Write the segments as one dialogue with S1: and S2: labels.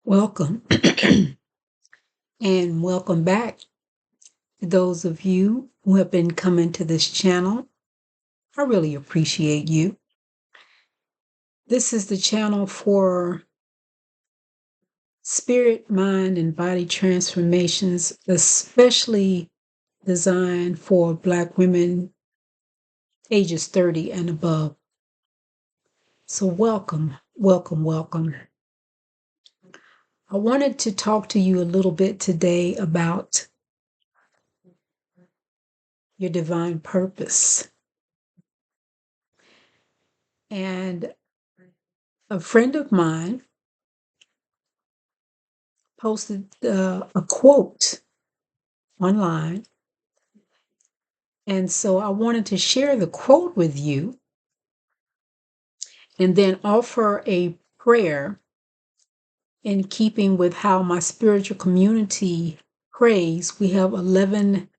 S1: Welcome and welcome back to those of you who have been coming to this channel. I really appreciate you. This is the channel for spirit, mind, and body transformations, especially designed for Black women ages 30 and above. So welcome, welcome, welcome. I wanted to talk to you a little bit today about your divine purpose. And a friend of mine posted a quote online. And so I wanted to share the quote with you and then offer a prayer in keeping with how my spiritual community prays. We have 11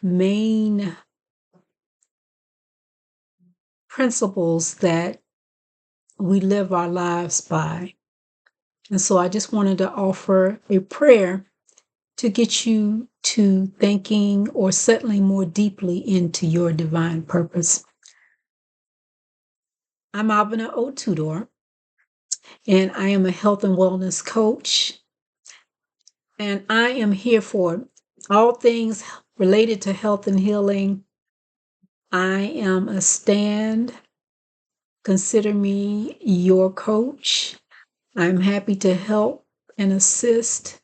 S1: main principles that we live our lives by. And so I just wanted to offer a prayer to get you to thinking or settling more deeply into your divine purpose. I'm Abena Otudor, and I am a health and wellness coach. And I am here for all things related to health and healing. I am a stand. Consider me your coach. I'm happy to help and assist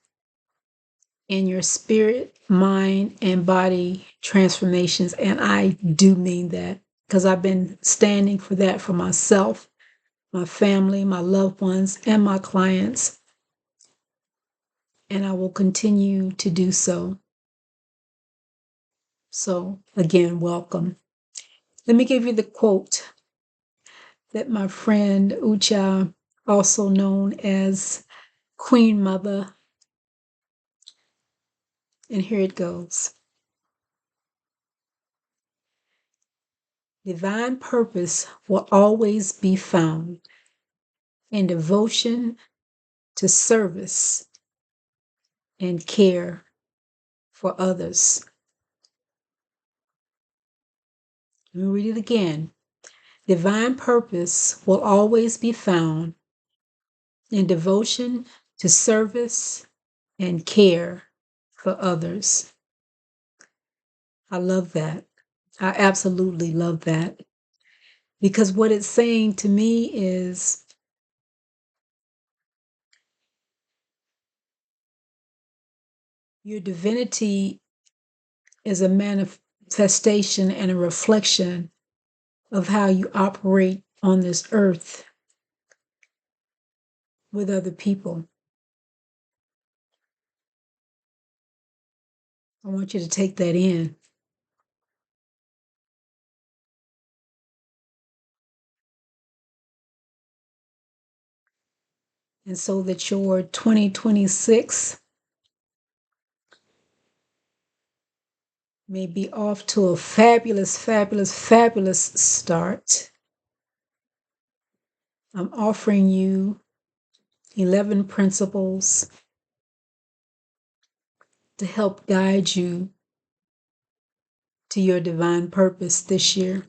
S1: in your spirit, mind, and body transformations. And I do mean that because I've been standing for that for myself, my family, my loved ones, and my clients. And I will continue to do so. So, again, welcome. Let me give you the quote that my friend Utcha, also known as Queen Mother, and here it goes. Divine purpose will always be found in devotion to service and care for others. Let me read it again. Divine purpose will always be found in devotion to service and care for others. I love that. I absolutely love that. Because what it's saying to me is your divinity is a manifestation and a reflection of how you operate on this earth with other people. I want you to take that in. And so that your 2026 may be off to a fabulous, fabulous, fabulous start. I'm offering you 11 principles to help guide you to your divine purpose this year.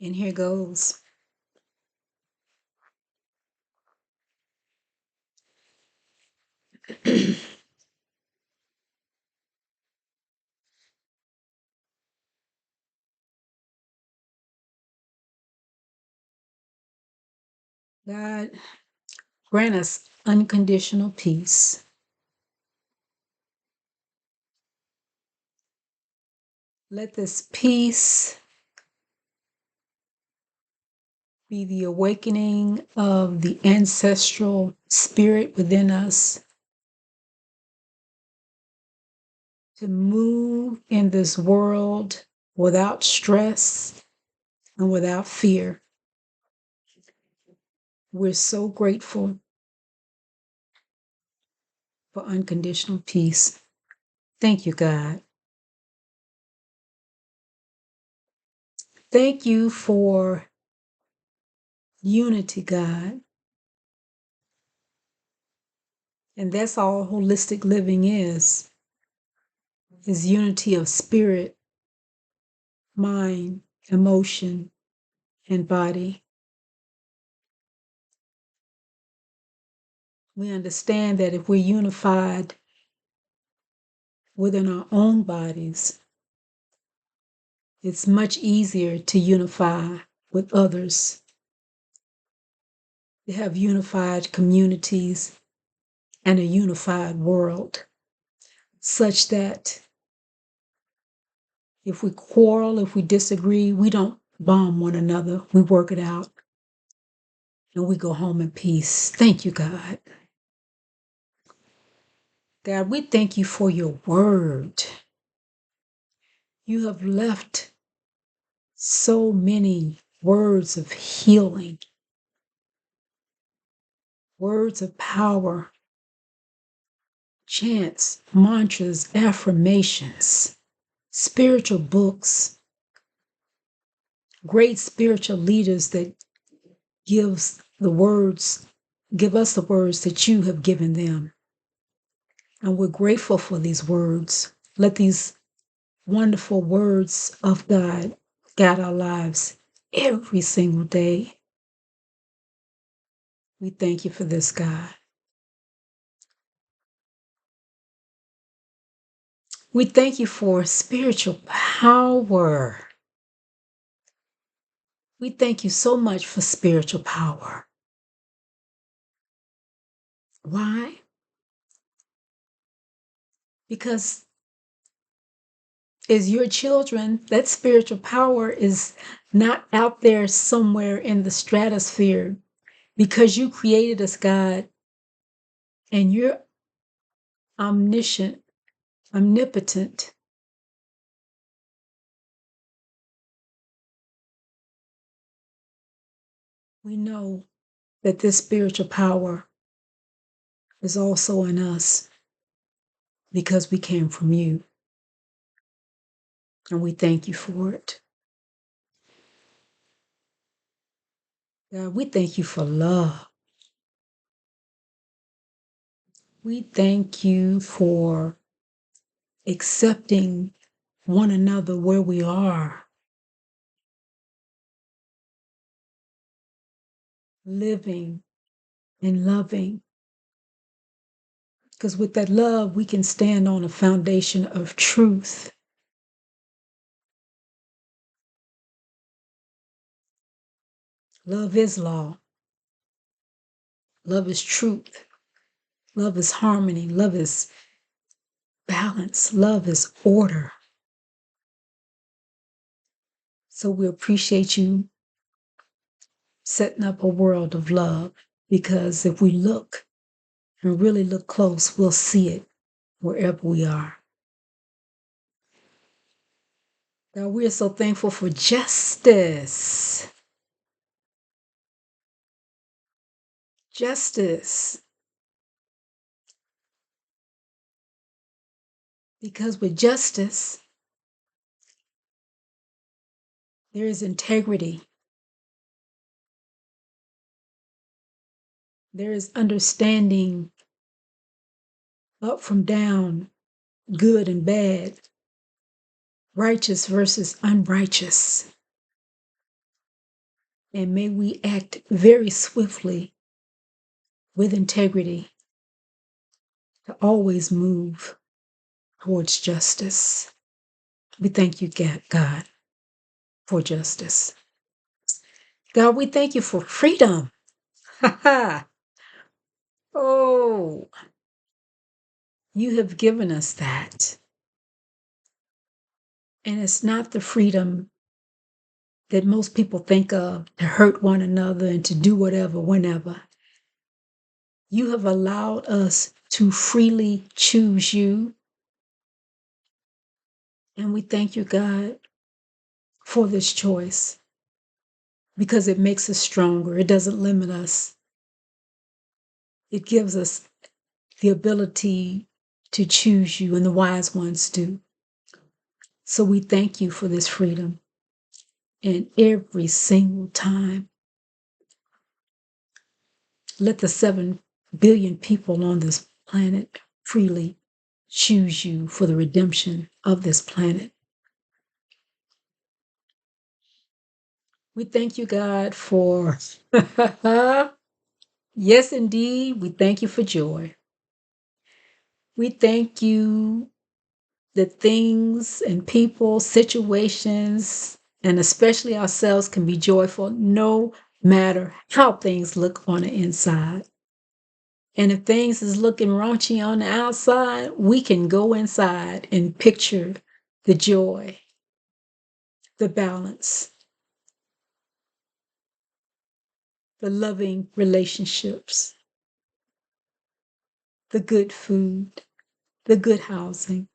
S1: And here goes. God, grant us unconditional peace. Let this peace be the awakening of the ancestral spirit within us to move in this world without stress and without fear. We're so grateful for unconditional peace. Thank you, God. Thank you for unity, God. And that's all holistic living is unity of spirit, mind, emotion, and body. We understand that if we're unified within our own bodies, it's much easier to unify with others, to have unified communities and a unified world, such that if we quarrel, if we disagree, we don't bomb one another. We work it out and we go home in peace. Thank you, God. God, we thank you for your word. You have left so many words of healing, words of power, chants, mantras, affirmations, spiritual books, great spiritual leaders that give us the words that you have given them. And we're grateful for these words. Let these wonderful words of God guide our lives every single day. We thank you for this, God. We thank you for spiritual power. We thank you so much for spiritual power. Why? Because as your children, that spiritual power is not out there somewhere in the stratosphere, because you created us, God, and you're omniscient, omnipotent. We know that this spiritual power is also in us because we came from you, and we thank you for it. God, we thank you for love. We thank you for accepting one another where we are, living and loving. Because with that love, we can stand on a foundation of truth. Love is law. Love is truth. Love is harmony. Love is balance. Love is order. So we appreciate you setting up a world of love, because if we look and really look close, we'll see it wherever we are. God, we are so thankful for justice. Justice. Because with justice, there is integrity. There is understanding up from down, good and bad, righteous versus unrighteous. And may we act very swiftly with integrity to always move towards justice. We thank you, God, for justice. God, we thank you for freedom. Ha ha. Oh, you have given us that. And it's not the freedom that most people think of, to hurt one another and to do whatever, whenever. You have allowed us to freely choose you. And we thank you, God, for this choice, because it makes us stronger. It doesn't limit us. It gives us the ability to choose you, and the wise ones do. So we thank you for this freedom. And every single time, let the 7 billion people on this planet freely choose you for the redemption of this planet. We thank you, God, for, yes, indeed, we thank you for joy. We thank you that things and people, situations, and especially ourselves can be joyful no matter how things look on the inside. And if things is looking raunchy on the outside, we can go inside and picture the joy, the balance, the loving relationships, the good food, the good housing,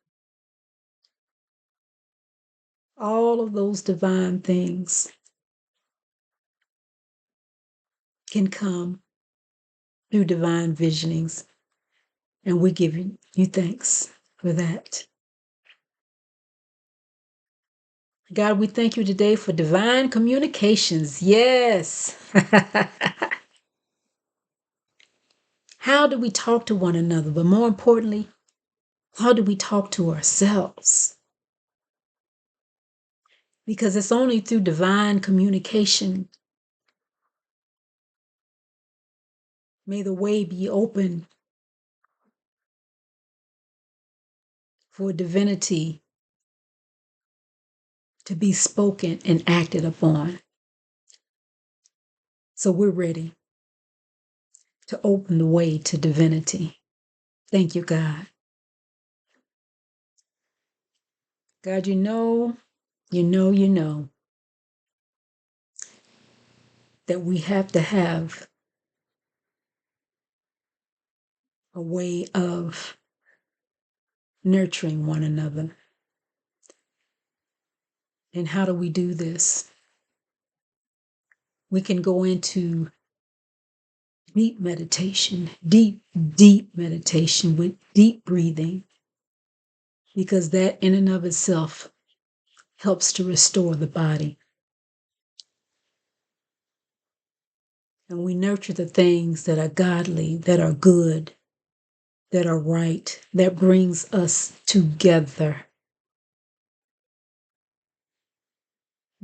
S1: all of those divine things can come through divine visionings. And we give you thanks for that. God, we thank you today for divine communications. Yes. How do we talk to one another? But more importantly, how do we talk to ourselves? Because it's only through divine communication. May the way be open for divinity to be spoken and acted upon. So we're ready to open the way to divinity. Thank you, God. God, you know that we have to have a way of nurturing one another. And how do we do this? We can go into deep meditation, deep meditation with deep breathing, because that in and of itself helps to restore the body. And we nurture the things that are godly, that are good, that are right, that brings us together.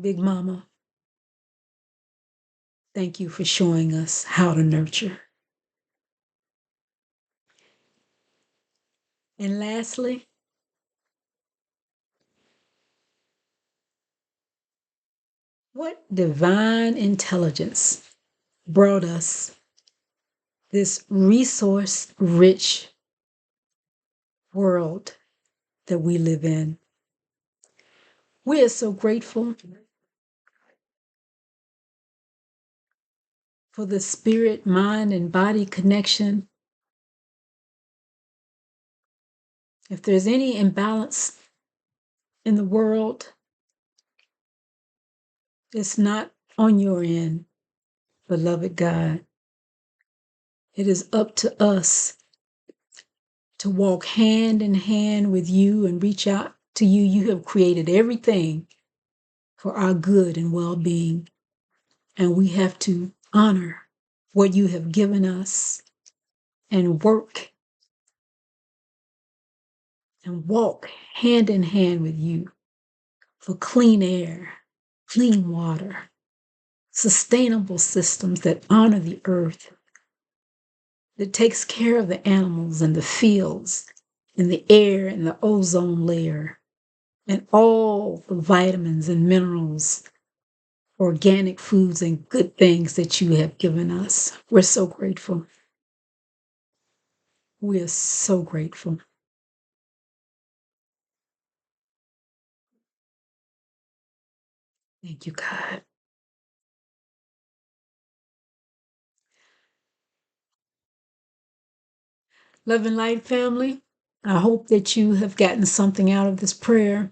S1: Big Mama, thank you for showing us how to nurture. And lastly, what divine intelligence brought us this resource-rich world that we live in? We are so grateful for the spirit, mind, and body connection. If there's any imbalance in the world, it's not on your end, beloved God. It is up to us to walk hand in hand with you and reach out to you. You have created everything for our good and well-being, and we have to honor what you have given us and work and walk hand in hand with you for clean air, clean water, sustainable systems that honor the earth, that takes care of the animals and the fields and the air and the ozone layer and all the vitamins and minerals, organic foods and good things that you have given us. We're so grateful. We are so grateful. Thank you, God. Love and light family, I hope that you have gotten something out of this prayer.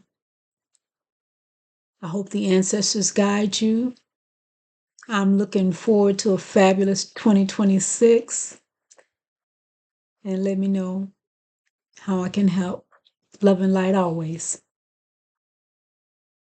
S1: I hope the ancestors guide you. I'm looking forward to a fabulous 2026. and let me know how I can help. Love and light always.